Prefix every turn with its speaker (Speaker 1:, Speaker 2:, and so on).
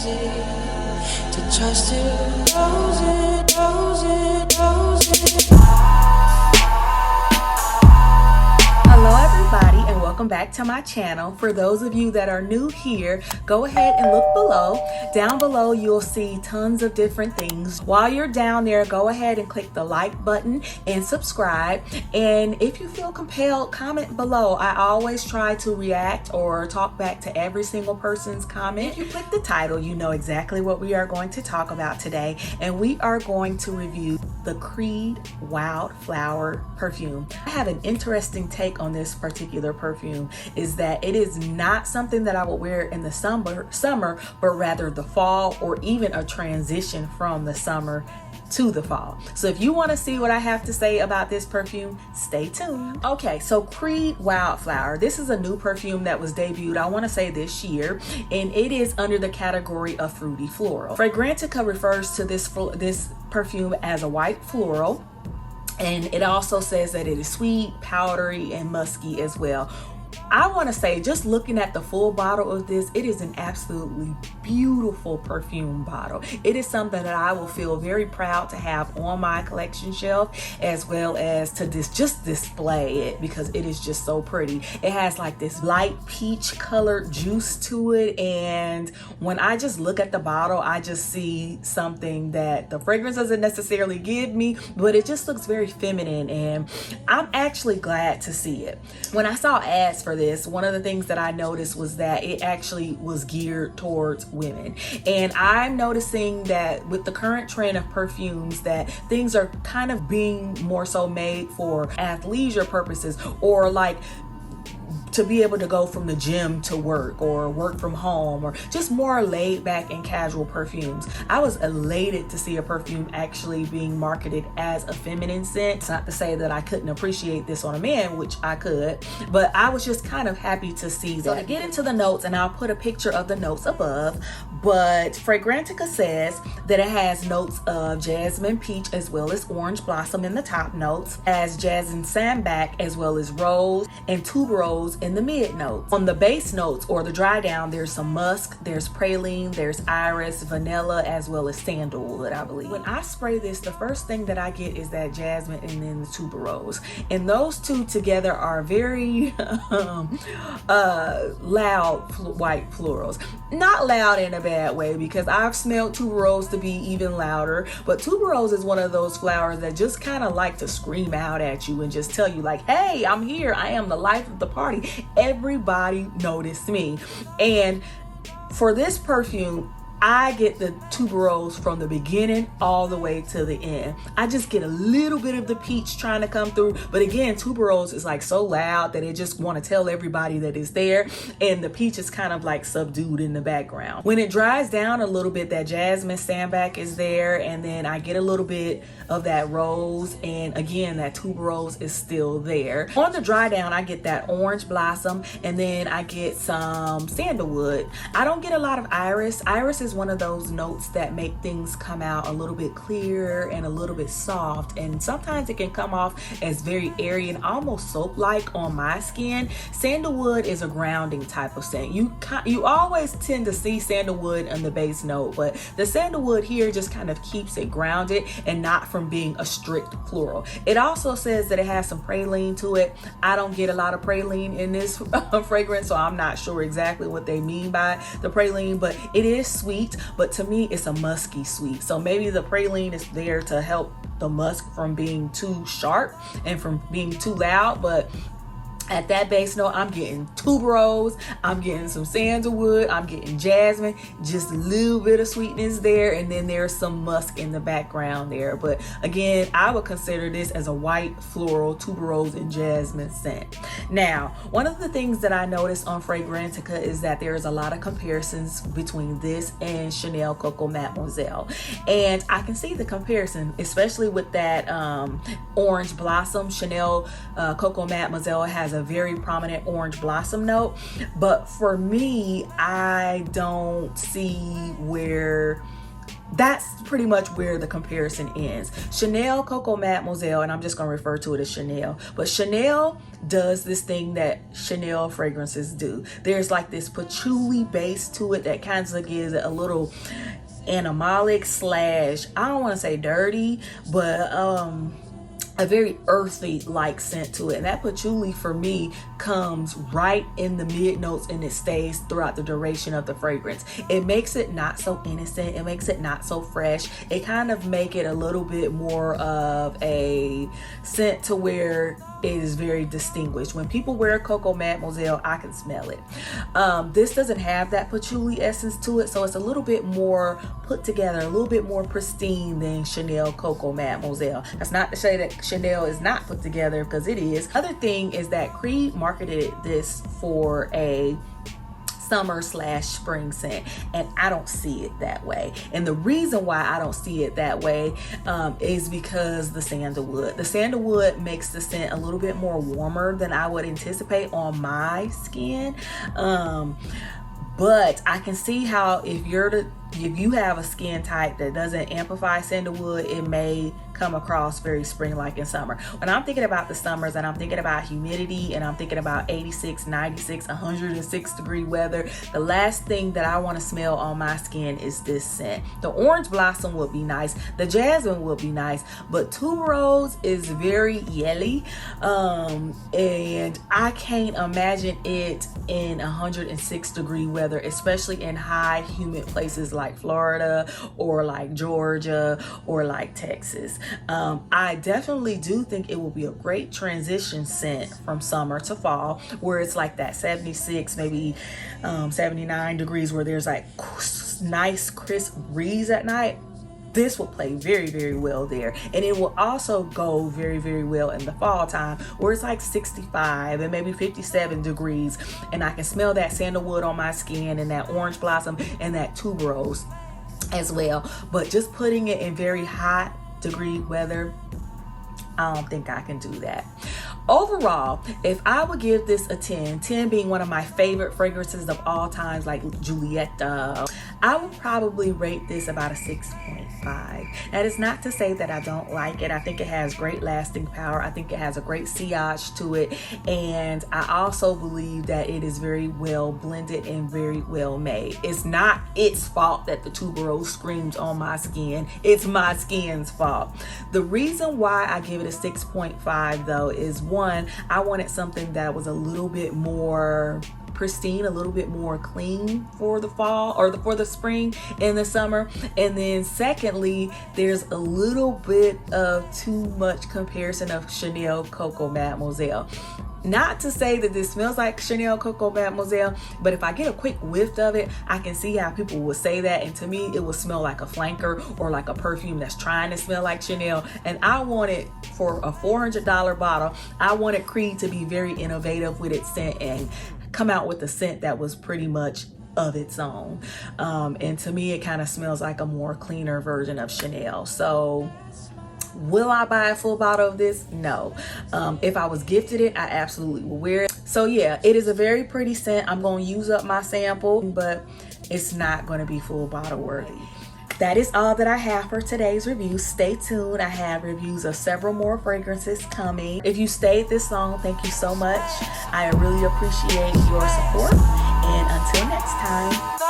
Speaker 1: easy to trust you. Knows it, knows it, knows it.
Speaker 2: Hello everybody and welcome back to my channel. For those of you that are new here, go ahead and look below. Down below you'll see tons of different things. While you're down there, go ahead and click the like button and subscribe. And if you feel compelled, comment below. I always try to react or talk back to every single person's comment. If you click the title, you know exactly what we are going to talk about today. And we are going to review the Creed Wildflower perfume. I have an interesting take on this particular perfume, is that it is not something that I will wear in the summer, but rather the fall, or even a transition from the summer to the fall. So if you want to see what I have to say about this perfume, stay tuned. Okay, so Creed Wildflower, this is a new perfume that was debuted, I want to say this year, and it is under the category of fruity floral. Fragrantica refers to this perfume as a white floral, and it also says that it is sweet, powdery, and musky as well. I want to say, just looking at the full bottle of this, it is an absolutely beautiful perfume bottle. It is something that I will feel very proud to have on my collection shelf, as well as to just display it, because it is just so pretty. It has like this light peach colored juice to it, and when I just look at the bottle, I just see something that the fragrance doesn't necessarily give me, but it just looks very feminine, and I'm actually glad to see it. When I saw ads for this, one of the things that I noticed was that it actually was geared towards women, and I'm noticing that with the current trend of perfumes, that things are kind of being more so made for athleisure purposes, or like to be able to go from the gym to work, or work from home, or just more laid back and casual perfumes. I was elated to see a perfume actually being marketed as a feminine scent. It's not to say that I couldn't appreciate this on a man, which I could, but I was just kind of happy to see that. So to get into the notes, and I'll put a picture of the notes above, but Fragrantica says that it has notes of jasmine, peach, as well as orange blossom in the top notes, as jasmine sambac, as well as rose and tuberose in the mid notes. On the base notes, or the dry down, there's some musk, there's praline, there's iris, vanilla, as well as sandalwood, I believe. When I spray this, the first thing that I get is that jasmine and then the tuberose, and those two together are very loud white florals. Not loud in a bad way, because I've smelled tuberose to be even louder, but tuberose is one of those flowers that just kind of like to scream out at you and just tell you like, hey, I'm here, I am the life of the party, everybody notice me. And for this perfume, I get the tuberose from the beginning all the way to the end. I just get a little bit of the peach trying to come through, but again, tuberose is like so loud that it just want to tell everybody that it's there, and the peach is kind of like subdued in the background. When it dries down a little bit, that jasmine sambac is there, and then I get a little bit of that rose, and again, that tuberose is still there. On the dry down, I get that orange blossom, and then I get some sandalwood. I don't get a lot of iris. Iris is one of those notes that make things come out a little bit clearer and a little bit soft, and sometimes it can come off as very airy and almost soap-like on my skin. Sandalwood is a grounding type of scent. You always tend to see sandalwood on the base note, but the sandalwood here just kind of keeps it grounded and not from being a strict floral. It also says that it has some praline to it. I don't get a lot of praline in this fragrance, so I'm not sure exactly what they mean by the praline, but it is sweet. But to me, it's a musky sweet. So maybe the praline is there to help the musk from being too sharp and from being too loud. But at that base note, I'm getting tuberose, I'm getting some sandalwood, I'm getting jasmine, just a little bit of sweetness there, and then there's some musk in the background there. But again, I would consider this as a white floral tuberose and jasmine scent. Now, one of the things that I noticed on Fragrantica is that there's a lot of comparisons between this and Chanel Coco Mademoiselle, and I can see the comparison, especially with that orange blossom. Chanel Coco Mademoiselle has a very prominent orange blossom note, but for me, I don't see where that's pretty much where the comparison ends. Chanel, Coco, Mademoiselle, and I'm just going to refer to it as Chanel, but Chanel does this thing that Chanel fragrances do. There's like this patchouli base to it that kind of gives it a little animalic slash, I don't want to say dirty, but a very earthy like scent to it. And that patchouli for me comes right in the mid notes, and it stays throughout the duration of the fragrance. It makes it not so innocent, it makes it not so fresh. It kind of make it a little bit more of a scent to where it is very distinguished. When people wear Coco Mademoiselle, I can smell it. This doesn't have that patchouli essence to it, so it's a little bit more put together, a little bit more pristine than Chanel Coco Mademoiselle. That's not to say that Chanel is not put together, because it is. Other thing is that Creed marketed this for a summer slash spring scent, and I don't see it that way. And the reason why I don't see it that way is because the sandalwood makes the scent a little bit more warmer than I would anticipate on my skin. But I can see how if you have a skin type that doesn't amplify sandalwood, it may come across very spring-like in summer. When I'm thinking about the summers and I'm thinking about humidity and I'm thinking about 86, 96, 106 degree weather, the last thing that I want to smell on my skin is this scent. The orange blossom would be nice, the jasmine would be nice, but tuberose is very yelly, and I can't imagine it in 106 degree weather, especially in high humid places like Florida or like Georgia or like Texas. I definitely do think it will be a great transition scent from summer to fall, where it's like that 76, maybe 79 degrees, where there's like nice crisp breeze at night. This will play very, very well there. And it will also go very, very well in the fall time, where it's like 65 and maybe 57 degrees. And I can smell that sandalwood on my skin and that orange blossom and that tuberose as well. But just putting it in very hot degree weather, I don't think I can do that. Overall, if I would give this a 10 being one of my favorite fragrances of all times, like Julieta, I would probably rate this about a 6.5. That is not to say that I don't like it. I think it has great lasting power. I think it has a great sillage to it. And I also believe that it is very well blended and very well made. It's not its fault that the tuberose screams on my skin. It's my skin's fault. The reason why I give it a 6.5 though is, one, I wanted something that was a little bit more pristine, a little bit more clean for the fall or for the spring and the summer. And then secondly, there's a little bit of too much comparison of Chanel Coco Mademoiselle. Not to say that this smells like Chanel Coco Mademoiselle, but if I get a quick whiff of it, I can see how people will say that. And to me, it will smell like a flanker or like a perfume that's trying to smell like Chanel. And I wanted, for a $400 bottle, I wanted Creed to be very innovative with its scent and come out with a scent that was pretty much of its own. And to me, it kind of smells like a more cleaner version of Chanel. So will I buy a full bottle of this? No. If I was gifted it, I absolutely will wear it. So yeah, it is a very pretty scent. I'm going to use up my sample, but it's not going to be full bottle worthy. That is all that I have for today's review. Stay tuned. I have reviews of several more fragrances coming. If you stayed this long, thank you so much. I really appreciate your support. And until next time.